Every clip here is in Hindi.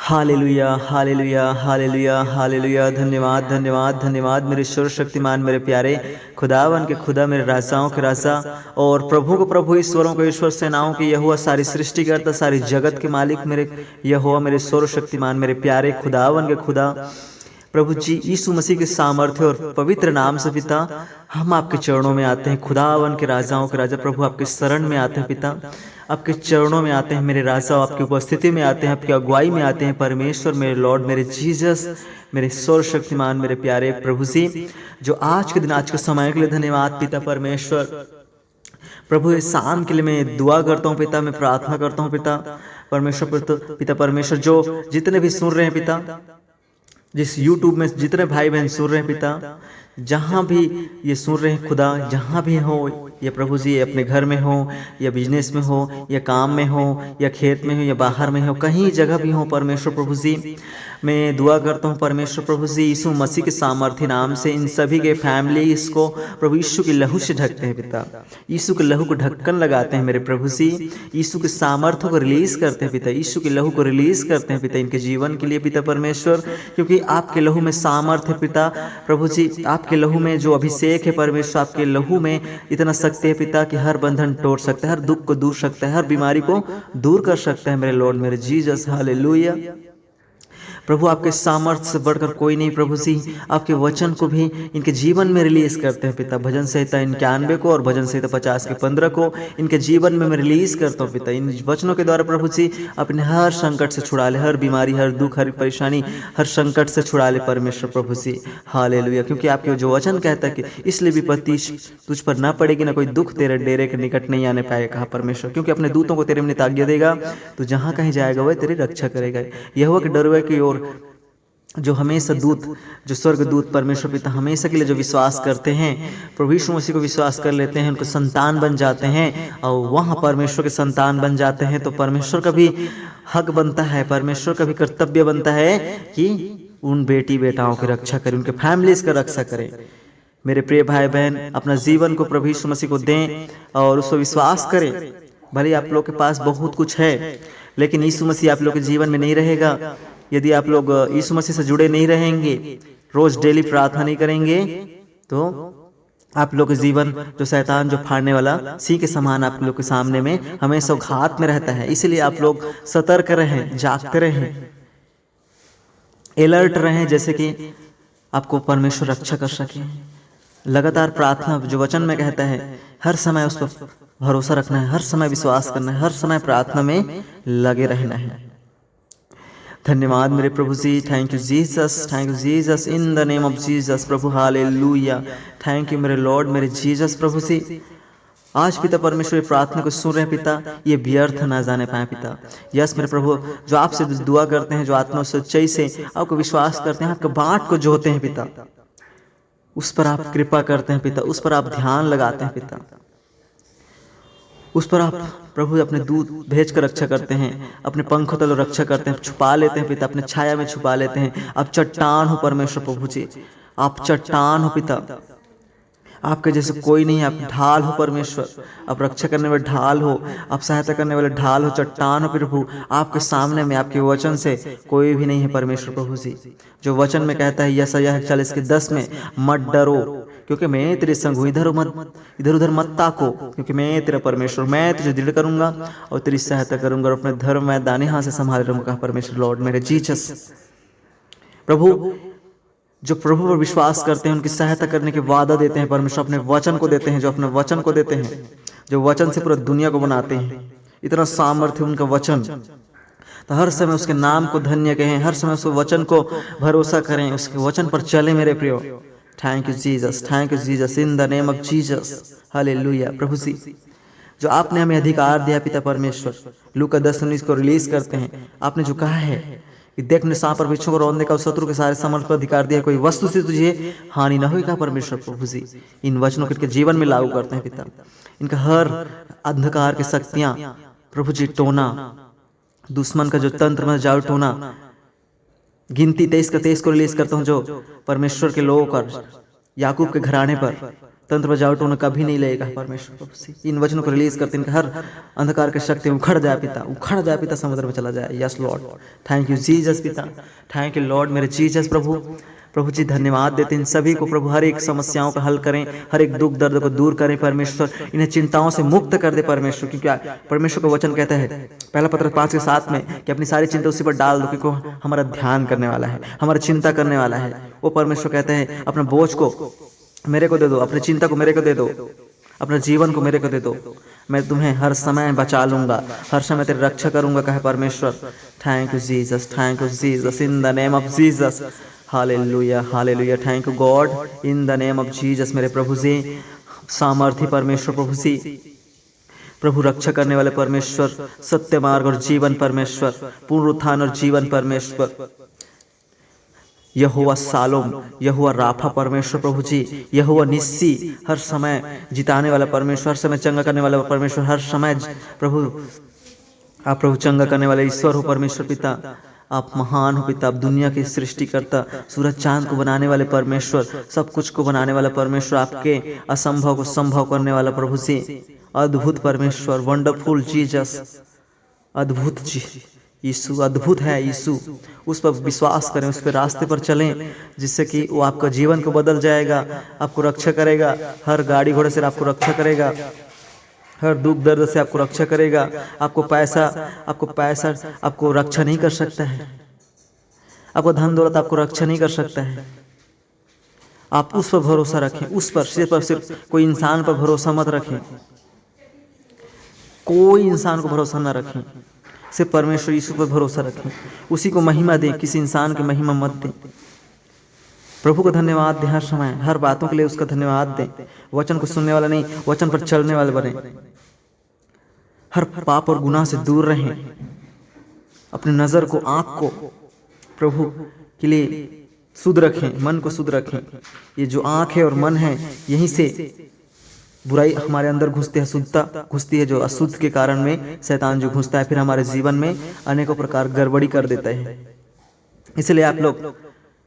Hallelujah hallelujah hallelujah hallelujah. धन्यवाद धन्यवाद धन्यवाद मेरे सर्वशक्तिमान मेरे प्यारे खुदावन के खुदा, मेरे राजाओं के राजा और प्रभु को प्रभु, ईश्वरों को ईश्वर, सेनाओं के यहोवा, सारी सृष्टि करता, सारी जगत के मालिक मेरे यहोवा, मेरे सर्वशक्तिमान मेरे प्यारे खुदावन के खुदा प्रभु जी यीशु मसीह के सामर्थ्य और पवित्र नाम से पिता, हम आपके चरणों में आते हैं। खुदावन के राजाओं के राजा प्रभु, आपके शरण में आते हैं पिता, आपके चरणों में आते हैं मेरे राजा, आपकी उपस्थिति में आते हैं, आपकी अगुवाई में आते हैं परमेश्वर, मेरे लॉर्ड, मेरे जीसस, मेरे सर्वशक्तिमान मेरे प्यारे प्रभु जी, जो आज के दिन, आज के समय के लिए धन्यवाद पिता परमेश्वर। प्रभु इस शाम के लिए मैं दुआ करता हूँ पिता, मैं प्रार्थना करता हूँ पिता परमेश्वर, पिता परमेश्वर, जो जितने भी सुन रहे हैं पिता, जिस YouTube में जितने भाई बहन सुन रहे हैं पिता, जहाँ भी ये सुन रहे हैं खुदा, जहाँ भी हो ये प्रभु जी, अपने घर में हो या बिजनेस में हो या काम में हो या खेत में हो या बाहर में हो, कहीं जगह भी हो परमेश्वर प्रभु जी, मैं दुआ करता हूँ परमेश्वर प्रभु जी, यीशु मसीह के सामर्थ्य नाम से इन सभी के फैमिली इसको प्रभु यीशु के लहू से ढकते हैं पिता, यीशु के लहू को ढक्कन लगाते हैं मेरे प्रभु जी, यीशु के सामर्थ्य को रिलीज करते हैं पिता, यीशु के लहू को रिलीज करते हैं पिता इनके जीवन के लिए पिता परमेश्वर, क्योंकि आपके लहू में सामर्थ्य है पिता प्रभु जी, आपके लहू में जो अभिषेक है परमेश्वर, आपके लहू में इतना शक्ति है पिता कि हर बंधन तोड़ सकता है, हर दुख को दूर सकता है, हर बीमारी को दूर कर सकता है मेरे लॉर्ड, मेरे जीसस। हालेलुया प्रभु, आपके सामर्थ्य से बढ़कर कोई नहीं प्रभु जी, आपके वचन को भी इनके जीवन में रिलीज करते हैं पिता, भजन संहिता 91 को और भजन संहिता 50 के 15 को इनके जीवन में मैं रिलीज करता हूँ पिता, इन वचनों के द्वारा प्रभु जी अपने हर संकट से छुड़ा ले, हर बीमारी, हर दुख, हर परेशानी, हर संकट से छुड़ा ले परमेश्वर प्रभु जी। हालेलुया, क्योंकि आपके जो वचन कहता है कि इसलिए विपत्ति तुझ पर ना पड़ेगी, ना कोई दुख तेरे डेरे के निकट नहीं आने पाएगा, कहा परमेश्वर, क्योंकि अपने दूतों को तेरे में आज्ञा देगा, तो जहाँ कहीं जाएगा वह तेरी रक्षा करेगा। यहोवा के डरवे की ओर जो हमेशा दूत, जो स्वर्ग दूत परमेश्वर पिता हमेशा के लिए जो विश्वास करते हैं, प्रभु यीशु मसीह को विश्वास कर लेते हैं, उनको संतान बन जाते हैं और वहाँ परमेश्वर के संतान बन जाते हैं, तो परमेश्वर का भी हक बनता है, परमेश्वर का भी कर्तव्य बनता है कि उन बेटी बेटाओं की रक्षा करें, उनके फैमिलीज का रक्षा करें। मेरे प्रिय भाई बहन, अपना जीवन को प्रभु यीशु मसीह को दें और उसको विश्वास करें। भले आप लोग के पास बहुत कुछ है, लेकिन यीशु मसीह आप लोग के जीवन में नहीं रहेगा यदि आप लोग यीशु मसीह से जुड़े नहीं रहेंगे, रोज डेली प्रार्थना नहीं करेंगे, तो आप लोग के जीवन जो शैतान जो फाड़ने वाला सी के समान आप लोग के सामने में हमेशा घात में रहता है। इसलिए आप लोग सतर्क रहें, जागते रहें, अलर्ट रहें, जैसे कि आपको परमेश्वर रक्षा कर सके। लगातार प्रार्थना, जो वचन में कहता है, हर समय उस पर भरोसा रखना है, हर समय विश्वास करना है, हर समय प्रार्थना में लगे रहना है। धन्यवाद मेरे प्रभु जी, thank you Jesus, thank you Jesus, in the name of Jesus प्रभु, हालेलुया, थैंक यू मेरे लॉर्ड, मेरे जीसस प्रभु जी। आज पिता परमेश्वर प्रार्थना को सुन रहे हैं पिता, ये व्यर्थ ना जाने पाए पिता। यस मेरे प्रभु, जो आपसे दुआ करते हैं, जो आत्मा सच्चाई से आपको विश्वास करते हैं, आपके बाट को जोहते हैं पिता, उस पर आप कृपा करते हैं पिता, उस पर आप ध्यान लगाते हैं पिता, उस पर आप प्रभु अपने दूत भेज कर रक्षा करते हैं, अपने पंखों तले रक्षा करते हैं, छुपा लेते हैं पिता, अपने छाया में छुपा लेते हैं। आप चट्टान हो परमेश्वर प्रभु जी, आप चट्टान हो पिता, आपके जैसे कोई नहीं, आप ढाल हो परमेश्वर, आप रक्षा करने वाले ढाल हो, आप सहायता करने वाले ढाल हो, चट्टान हो प्रभु, आपके सामने में आपके वचन से कोई भी नहीं है परमेश्वर प्रभु जी। जो वचन में कहता है यशायाह 40:10 में, मत डरो क्योंकि मैं तेरे संग हूँ, इधर उधर मत ताको, क्योंकि मैं तेरा परमेश्वर, मैं तुझे दृढ़ करूंगा और तेरी सहायता करूंगा और अपने धर्म में दाने हाथ से संभाल रहूंगा परमेश्वर लॉर्ड मेरे जीसस प्रभु। जो प्रभु पर विश्वास करते हैं, उनकी सहायता करने के वादा देते हैं परमेश्वर, अपने वचन को देते हैं, जो अपने वचन को देते हैं, जो वचन से पूरा दुनिया को बनाते हैं, इतना सामर्थ्य उनका वचन, तो हर समय उसके नाम को धन्य कहें, हर समय उसके वचन को भरोसा करें, उसके वचन पर चले मेरे प्रियो। Thank you Jesus, thank you Jesus, in the name of Jesus, hallelujah प्रभु जी। जो आपने हमें अधिकार दिया पिता परमेश्वर, लूका 10:19 को रिलीज करते हैं, आपने जो कहा है कि देख ने सांप और बिच्छू को रौंदने का, शत्रु के सारे समर्थ पर अधिकार दिया, कोई वस्तु से तुझे हानि न होगी परमेश्वर प्रभु जी। इन वचनों के जीवन में लागू करते हैं पिता, इनका हर अंधकार की शक्तियां प्रभु जी टोना, दुश्मन का जो तंत्र में जाल टोना, गिनती 23 को रिलीज करता हूँ, जो परमेश्वर के लोगों पर, याकूब के घराने पर तंत्र बजावट उन्हें कभी नहीं लगेगा परमेश्वर प्रभु से। इन वचनों को रिलीज करते हैं, हर अंधकार की शक्ति उखड़ जाए पिता, उखड़ जाए पिता, समुद्र में चला जाए। Yes Lord, thank you Jesus पिता, थैंक यू लॉर्ड मेरे जीसस प्रभु। प्रभु जी धन्यवाद देते हैं इन सभी को प्रभु, हर एक समस्याओं का हल करें, हर एक दुख दर्द को दूर करें परमेश्वर, इन्हें चिंताओं से मुक्त कर दे परमेश्वर। क्योंकि परमेश्वर का वचन कहता है पहला पत्र 5:7 में कि अपनी सारी चिंता उसी पर डाल दो, क्योंकि हमारा ध्यान करने वाला है, हमारा चिंता करने वाला है। वो परमेश्वर कहते हैं अपने बोझ को मेरे को दे दो, अपनी चिंता को मेरे को दे दो, अपने जीवन को मेरे को दे दो, मैं तुम्हें हर समय बचा लूंगा, हर समय तेरी रक्षा करूंगा, कहे परमेश्वर। Thank you Jesus, thank you Jesus, in the name of Jesus, hallelujah hallelujah, thank you God, in the name of Jesus. मेरे प्रभु जी सामर्थी परमेश्वर, प्रभु जी प्रभु रक्षा करने वाले परमेश्वर, सत्य मार्ग और जीवन परमेश्वर, पुनरुत्थान और जीवन परमेश्वर, यहोवा सालोम, यहोवा राफा परमेश्वर प्रभु जी, यहोवा निस्सी, हर समय जिताने वाला परमेश्वर, हर समय चंगा करने वाला परमेश्वर, हर समय प्रभु आप प्रभु चंगा करने वाले ईश्वर हो परमेश्वर पिता, आप महान हो पिता, आप दुनिया के सृष्टिकर्ता, सूरज चांद को बनाने वाले परमेश्वर, सब कुछ को बनाने वाला परमेश्वर, आपके असंभव को संभव करने वाला प्रभु जी, अद्भुत परमेश्वर, वंडरफुल जीसस, अद्भुत जी यीशु, अद्भुत है यीशु। उस पर विश्वास करें, उस पर रास्ते पर चलें, जिससे कि वो आपका जीवन को बदल जाएगा, आपको रक्षा करेगा, हर गाड़ी घोड़े से आपको रक्षा करेगा, हर दुख दर्द से आपको रक्षा करेगा। आपको पैसा आपको रक्षा नहीं कर सकता है, आपको धन दौलत आपको रक्षा नहीं कर सकता है। आप उस पर भरोसा रखें, उस पर सिर्फ कोई इंसान पर भरोसा मत रखें, कोई इंसान को भरोसा न रखें, सिर्फ परमेश्वर यीशु पर भरोसा रखें, उसी को महिमा दें, किसी इंसान की महिमा मत दें। प्रभु को धन्यवाद दें, हर समय हर बातों के लिए उसका धन्यवाद दें। वचन को सुनने वाला नहीं, वचन पर चलने वाले बने, हर पाप और गुनाह से दूर रहें, अपनी नजर को, आंख को प्रभु के लिए शुद्ध रखें, मन को शुद्ध रखें। ये जो आंख है और मन है, यहीं से बुराई हमारे अंदर घुसती है, शुद्धता घुसती है, जो अशुद्ध के कारण में शैतान जो घुसता है, फिर हमारे जीवन में अनेकों प्रकार गड़बड़ी कर देता है। इसलिए आप लोग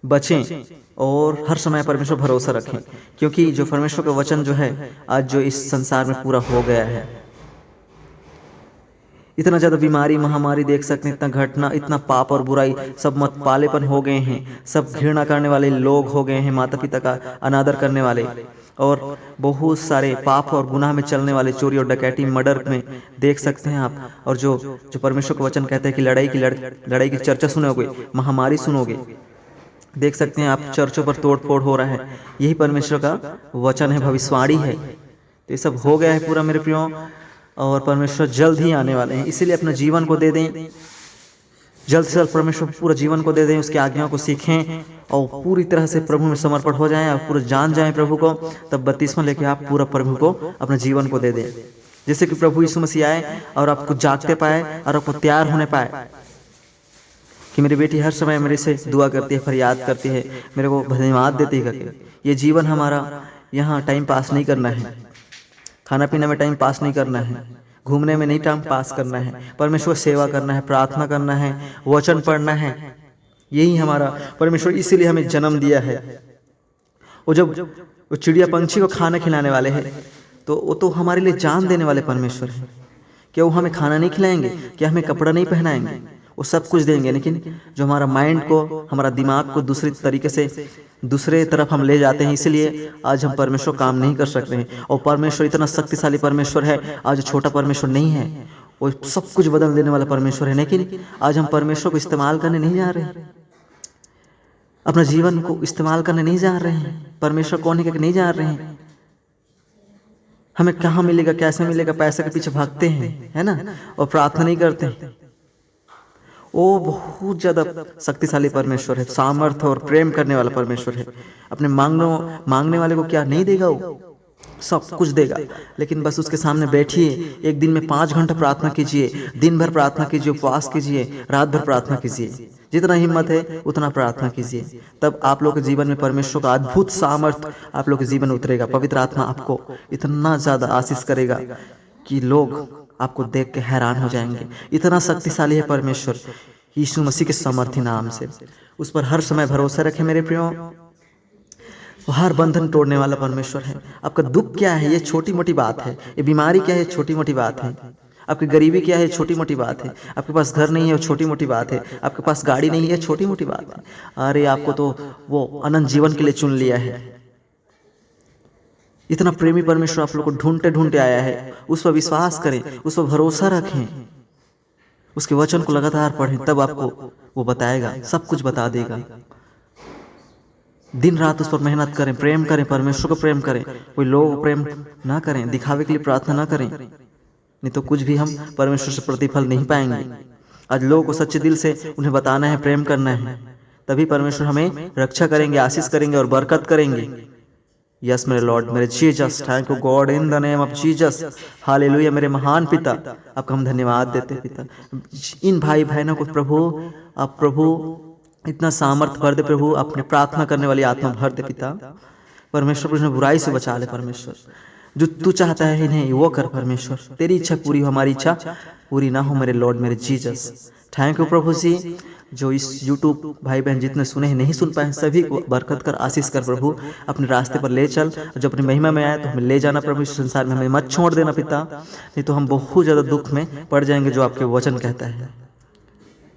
बचें और हर समय परमेश्वर भरोसा रखें, क्योंकि जो परमेश्वर का वचन जो है आज जो इस संसार में पूरा हो गया है, इतना ज्यादा बीमारी महामारी देख सकते हैं, इतना घटना, इतना पाप और बुराई, सब मत पालेपन हो गए हैं, सब घृणा करने वाले लोग हो गए हैं, माता पिता का अनादर करने वाले, और बहुत सारे पाप और गुनाह में चलने वाले, चोरी और डकैती मर्डर में देख सकते हैं आप। और जो परमेश्वर का वचन कहते हैं कि लड़ाई की चर्चा सुनोगे, महामारी सुनोगे, देख सकते हैं आप चर्चों पर तोड़ फोड़ हो रहा है, यही परमेश्वर का वचन है, भविष्यवाणी है। तो ये सब हो गया है पूरा मेरे प्रियो, और परमेश्वर जल्द ही आने वाले हैं। इसीलिए अपने जीवन को दे दें, जल्द से जल्द परमेश्वर पूरा जीवन को दे दें, उसकी आज्ञाओं को सीखें और पूरी तरह से प्रभु में समर्पण हो जाएं, आप पूरा जान जाएं प्रभु को। तब बपतिस्मा लेके आप पूरा प्रभु को अपने जीवन को दे दें, जिससे कि प्रभु यीशु मसीह आए और आपको जागते पाए और आपको तैयार होने पाए। कि मेरी बेटी हर समय मेरे से दुआ करती है, फरियाद करती है, मेरे को धन्यवाद देती है करके। ये जीवन हमारा यहाँ टाइम पास नहीं करना है, खाना पीना में टाइम पास नहीं करना है, घूमने में नहीं टाइम पास करना है, परमेश्वर सेवा करना है, प्रार्थना करना है, वचन पढ़ना है। यही हमारा परमेश्वर इसीलिए हमें जन्म दिया है। वो जब वो चिड़िया पंछी को खाना खिलाने वाले हैं, तो वो तो हमारे लिए जान देने वाले परमेश्वर हैं। क्या वो हमें खाना नहीं खिलाएंगे? क्या हमें कपड़ा नहीं पहनाएंगे? वो सब कुछ देंगे, लेकिन जो हमारा माइंड को, हमारा दिमाग को दूसरी तरीके से दूसरे तरफ हम ले जाते हैं, इसलिए आज हम परमेश्वर काम नहीं कर सकते हैं। और परमेश्वर इतना शक्तिशाली परमेश्वर है, आज छोटा परमेश्वर नहीं है, वो सब कुछ बदल देने वाला परमेश्वर है। लेकिन आज हम परमेश्वर को इस्तेमाल करने नहीं जा रहे हैं, अपना जीवन को इस्तेमाल करने नहीं जा रहे हैं, परमेश्वर को होने के नहीं जा रहे हैं। हमें कहाँ मिलेगा, कैसे मिलेगा, पैसे के पीछे भागते हैं, है ना, और प्रार्थना नहीं करते हैं। वो बहुत ज्यादा शक्तिशाली परमेश्वर है, सामर्थ्य और प्रेम करने वाला परमेश्वर है। अपने मांगने वाले को क्या नहीं देगा? वो सब कुछ देगा, लेकिन बस उसके सामने बैठिए। एक दिन में 5 घंटा प्रार्थना कीजिए, दिन भर प्रार्थना कीजिए, उपवास कीजिए, रात भर प्रार्थना कीजिए, जितना हिम्मत है उतना प्रार्थना कीजिए। तब आप लोग के जीवन में परमेश्वर का अद्भुत सामर्थ्य आप लोग के जीवन में उतरेगा। पवित्र आत्मा आपको इतना ज्यादा आशीष करेगा कि लोग आपको देख के हैरान हो जाएंगे। इतना शक्तिशाली है परमेश्वर यीशु मसीह के सामर्थी नाम से। उस पर हर समय भरोसा रखें मेरे प्रियो। हर बंधन तोड़ने वाला परमेश्वर है। आपका दुख क्या है, ये छोटी मोटी बात है। ये बीमारी क्या है, छोटी मोटी बात है। आपकी गरीबी क्या है, छोटी मोटी बात है। आपके पास घर नहीं है, वो छोटी मोटी बात है। आपके पास गाड़ी नहीं है, छोटी मोटी बात है। अरे आपको तो वो अनंत जीवन के लिए चुन लिया है। इतना प्रेमी परमेश्वर आप लोग को ढूंढते ढूंढते आया है। उस पर विश्वास करें, उस पर भरोसा रखें, उसके वचन को लगातार पढ़ें, तब आपको वो बताएगा, सब कुछ बता देगा। दिन रात उस पर मेहनत करें, प्रेम करें, परमेश्वर को प्रेम करें। कोई लोगों को प्रेम ना करें, दिखावे के लिए प्रार्थना ना करें, नहीं तो कुछ भी हम परमेश्वर से प्रतिफल नहीं पाएंगे। आज लोगों को सच्चे दिल से उन्हें बताना है, प्रेम करना है, तभी परमेश्वर हमें रक्षा करेंगे, आशीष करेंगे और बरकत करेंगे। यस मेरे लॉर्ड, मेरे Jesus, thank you God in the name of Jesus, hallelujah. मेरे महान पिता, आपका हम धन्यवाद देते हैं पिता। इन भाई बहनों को प्रभु, आप प्रभु इतना सामर्थ्य भर दे प्रभु, अपने प्रार्थना करने वाली आत्मा भर दे पिता। परमेश्वर उन्हें बुराई से बचा ले परमेश्वर। जो तू चाहता है इन्हें वो कर परमेश्वर। तेरी इच्छा पूरी हो, हमारी इच्छा पूरी ना हो मेरे लॉर्ड, मेरे जीसस। थैंक यू प्रभु जी। जो इस YouTube भाई बहन जितने सुने हैं, नहीं सुन पाए, सभी को बरकत कर, आशीष कर प्रभु। अपने रास्ते पर ले चल, जो अपनी महिमा में आए तो हमें ले जाना प्रभु। इस संसार में हमें मत छोड़ देना पिता, नहीं तो हम बहुत ज़्यादा दुख में पड़ जाएंगे, जो आपके वचन कहता है।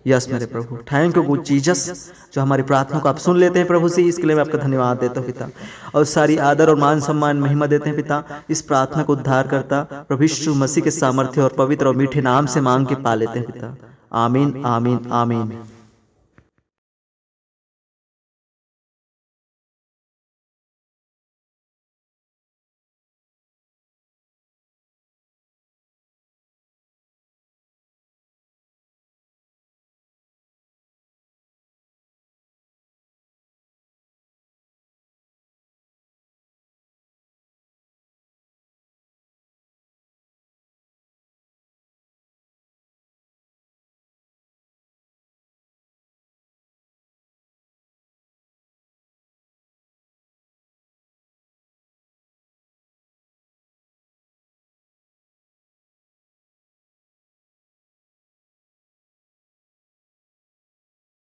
यस मेरे प्रभु, थैंक यू गुड जीसस, जो हमारी प्रार्थना को आप सुन लेते हैं प्रभु जी। इसके लिए मैं आपका धन्यवाद देता हूँ पिता, और सारी आदर और मान सम्मान महिमा देते हैं पिता। इस प्रार्थना को उद्धार करता प्रभु यीशु मसीह के सामर्थ्य और पवित्र और मीठे नाम से मांग के पा लेते हैं पिता। आमीन आमीन आमीन।